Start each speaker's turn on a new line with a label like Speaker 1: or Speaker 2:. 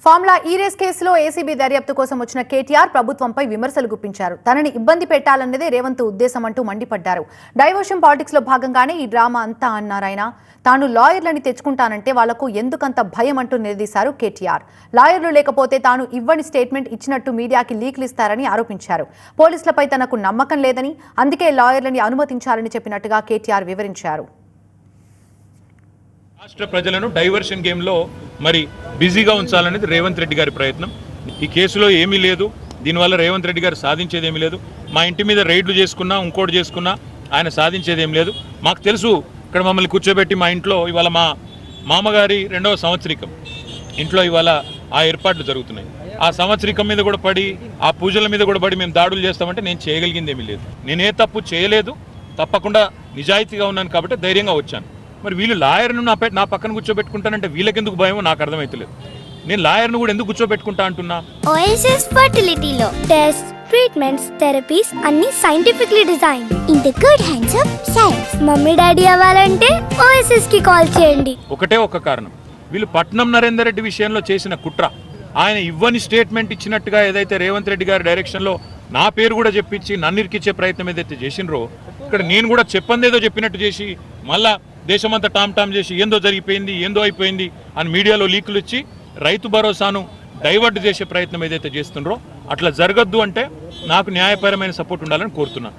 Speaker 1: Formula ఈ race కేసులో ACB దర్యాప్తు కోసం వచ్చిన కేటీఆర్ ప్రభుత్వంపై విమర్శలు గుప్పించారు. తనని ఇబ్బంది పెట్టాలన్నదే రేవంత్ ఉద్దేశం అంటూ మండిపడ్డారు. డైవర్షన్ పాలిటిక్స్ లో భాగంగానే ఈ డ్రామా అంతా అన్నారాయన. తాను లాయర్లని తెచ్చుకుంటానంటే వాళ్లకు ఎందుకంత భయం అంటూ నిలదీశారు కేటీఆర్. లాయర్లు లేకపోతే తాను ఇవ్వని స్టేట్మెంట్ ఇచ్చినట్టు మీడియాకి లీకులు ఇస్తారని ఆరోపించారు. పోలీసులపై తనకు నమ్మకం లేదని, అందుకే లాయర్లని అనుమతించాలని చెప్పినట్టుగా కేటీఆర్ వివరించారు.
Speaker 2: రాష్ట్ర ప్రజలను డైవర్షన్ గేమ్లో మరి బిజీగా ఉంచాలనేది రేవంత్ రెడ్డి గారి ప్రయత్నం. ఈ కేసులో ఏమీ లేదు, దీనివల్ల రేవంత్ రెడ్డి గారు సాధించేది ఏమీ లేదు. మా ఇంటి మీద రైడ్లు చేసుకున్నా, ఇంకోటి చేసుకున్నా ఆయన సాధించేది ఏం లేదు. మాకు తెలుసు, ఇక్కడ మమ్మల్ని కూర్చోబెట్టి మా ఇంట్లో ఇవాళ మా మామగారి 2వ సంవత్సరికం ఇంట్లో ఇవాళ ఆ ఏర్పాట్లు జరుగుతున్నాయి. ఆ సంవత్సరికం మీద కూడా పడి, ఆ పూజల మీద కూడా పడి మేము దాడులు చేస్తామంటే నేను చేయగలిగింది ఏమీ లేదు. నేనే తప్పు చేయలేదు, తప్పకుండా నిజాయితీగా ఉన్నాను కాబట్టి ధైర్యంగా వచ్చాను. మరి వీళ్ళు లాయర్ను నా పక్కన కూర్చోబెట్టుకుంటానంటే వీళ్ళకెందుకు భయమో నాకు అర్థమవుతలేదు. నేను లాయర్ను కూడా ఎందుకు కూర్చోబెట్టుకుంటా అంటున్నా?
Speaker 3: ఓఎస్ఎస్ ఫర్టిలిటీలో టెస్ట్, ట్రీట్మెంట్స్, థెరపీస్ అన్ని scientifically design in the good hands of science. Mummy daddy అవ్వాలంటే ఓఎస్ఎస్ కి కాల్ చేయండి.
Speaker 2: ఒకటే ఒక కారణం, వీళ్ళు పట్నం నరేందర్ రెడ్డి విషయంలో చేసిన కుట్ర. ఆయన ఇవ్వని స్టేట్మెంట్ ఇచ్చినట్టుగా ఏదైతే రేవంత్ రెడ్డి గారి డైరెక్షన్లో నా పేరు కూడా చెప్పించి నన్ను ఇరికిచ్చే ప్రయత్నం ఏదైతే చేసినరో, ఇక్కడ నేను కూడా చెప్పందేదో చెప్పినట్టు చేసి మళ్ళా దేశమంతా టామ్ చేసి ఏందో జరిగిపోయింది, ఏందో అయిపోయింది అని మీడియాలో లీకులు ఇచ్చి రైతు భరోసాను డైవర్ట్ చేసే ప్రయత్నం ఏదైతే చేస్తున్నారో అట్లా జరగద్దు అంటే నాకు న్యాయపరమైన సపోర్ట్ ఉండాలని కోరుతున్నాను.